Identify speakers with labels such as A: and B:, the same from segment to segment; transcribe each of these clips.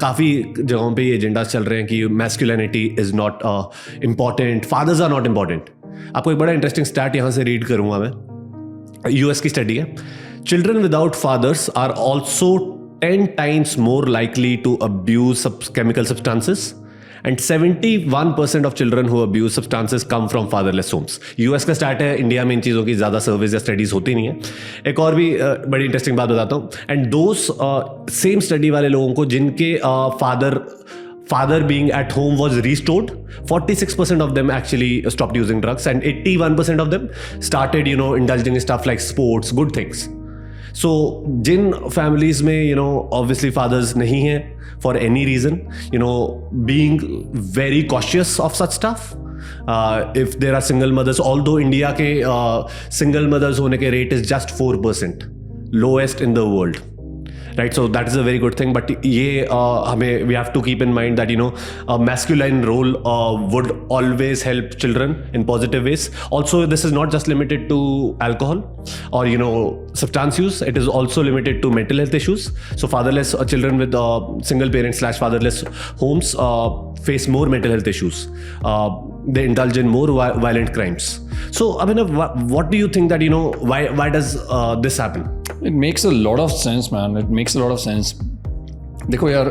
A: काफ़ी जगहों पे ये एजेंडास चल रहे हैं कि masculinity is not important, fathers are not important. आपको एक बड़ा इंटरेस्टिंग स्टैट यहाँ से रीड करूँगा मैं. यूएस की स्टडी है. Children without fathers are also 10 times more likely to abuse chemical substances, and 71% of children who abuse substances come from fatherless homes. US का स्टार्ट है. इंडिया में इन चीज़ों की ज़्यादा सर्विस या स्टडीज़ होती नहीं है. एक और भी बड़ी इंटरेस्टिंग बात बताता हूँ. एंड दोस सेम स्टडी वाले लोगों को जिनके father being at home was restored, 46% of them actually stopped using drugs, and 81% of them started, indulging in stuff like sports, good things. So Jin families में obviously fathers नहीं हैं for any reason, being very cautious of such stuff. If there are single mothers, although India के single mothers होने के rate is just 4%, lowest in the world. Right, so that is a very good thing. But ये हमें we have to keep in mind that a masculine role would always help children in positive ways. Also, this is not just limited to alcohol or substance use. It is also limited to mental health issues. So fatherless children with single parent / fatherless homes face more mental health issues. They indulge in more violent crimes. So Abhinav, what do you think that why does this happen?
B: It makes a lot of sense, man. It makes a lot of sense. देखो यार,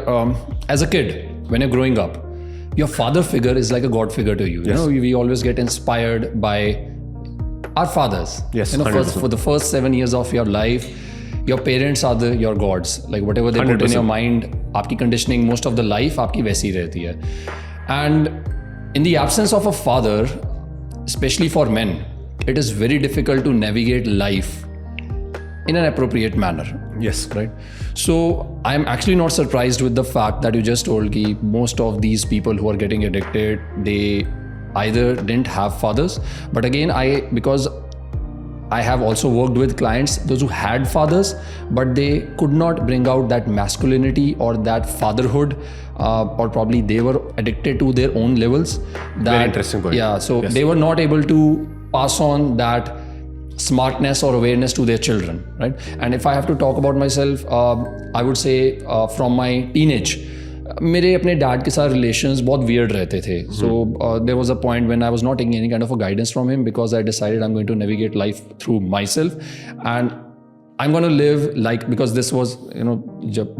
B: as a kid, when you're growing up, your father figure is like a god figure to you.
A: Yes.
B: We always get inspired by our fathers.
A: Yes,
B: for the first 7 years of your life, your parents are your gods. Like whatever they
A: 100%.
B: put in your mind, आपकी conditioning most of the life आपकी वैसी रहती है. And in the absence of a father, especially for men, it is very difficult to navigate life in an appropriate manner.
A: Yes.
B: Right. So I'm actually not surprised with the fact that you just told me most of these people who are getting addicted, they either didn't have fathers, but again, because I have also worked with clients, those who had fathers, but they could not bring out that masculinity or that fatherhood, or probably they were addicted to their own levels.
A: Very interesting point.
B: Yeah, so
A: yes.
B: They were not able to pass on that smartness or awareness to their children, right? And if I have to talk about myself, I would say from my teenage, मेरे अपने dad के साथ relations बहुत weird रहते थे. So there was a point when I was not taking any kind of a guidance from him because I decided I am going to navigate life through myself and I'm going to live like, because this was,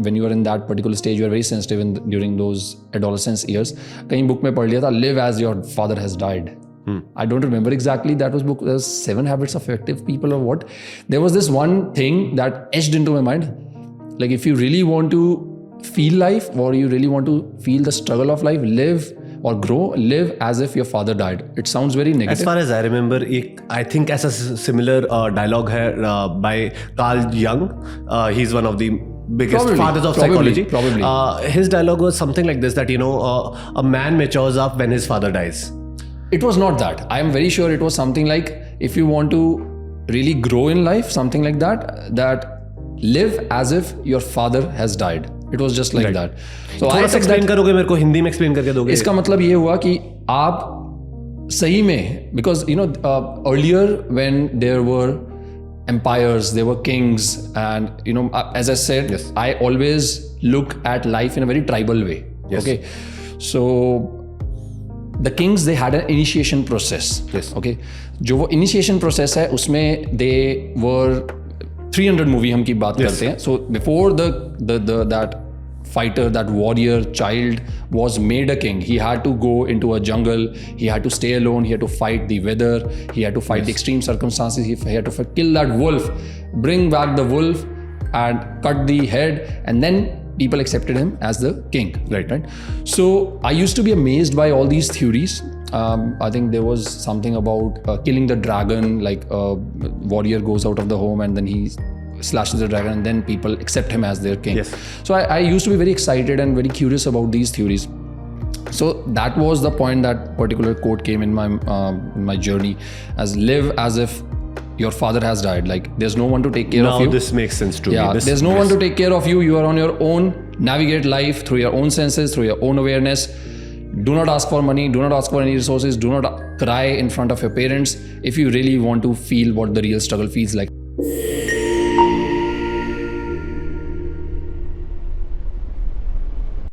B: when you are in that particular stage, you are very sensitive during those adolescence years. कहीं book में पढ़ लिया था, live as your father has died. I don't remember exactly, that was book, there's 7 Habits of Effective People or what. There was this one thing that etched into my mind. Like if you really want to feel life or you really want to feel the struggle of life, live or grow, live as if your father died. It sounds very negative.
A: As far as I remember, I think ऐसा similar dialogue है by Carl Jung. He's one of the biggest fathers of psychology.
B: Probably.
A: His dialogue was something like this, that a man matures up when his father dies.
B: It was not that. I am very sure it was something like, if you want to really grow in life, something like that live as if your father has died. It was just like right. that.
A: So थोड़ा सा explain करोगे मेरे को, हिंदी में explain करके दोगे?
B: इसका मतलब ये हुआ कि आप सही में, because earlier when there were empires, there were kings, and as I said,
A: yes.
B: I always look at life in a very tribal way.
A: Yes.
B: Okay, so the kings, they had an initiation process.
A: Yes.
B: Okay, जो वो initiation process है उसमें they were 300 movie हम की बात
A: yes.
B: करते हैं. So before that fighter, that warrior child was made a king, he had to go into a jungle, he had to stay alone, he had to fight the weather, he had to fight the extreme circumstances, he had to kill that wolf, bring back the wolf and cut the head, and then people accepted him as the king.
A: Right.
B: So I used to be amazed by all these theories. I think there was something about killing the dragon, like a warrior goes out of the home and then he slashes the dragon and then people accept him as their king.
A: Yes.
B: So I used to be very excited and very curious about these theories. So that was the point, that particular quote came in my journey, as live as if your father has died. Like there's no one to take care of you.
A: Now this makes sense to me.
B: There's no one to take care of you. You are on your own. Navigate life through your own senses, through your own awareness. Do not ask for money. Do not ask for any resources. Do not cry in front of your parents if you really want to feel what the real struggle feels like.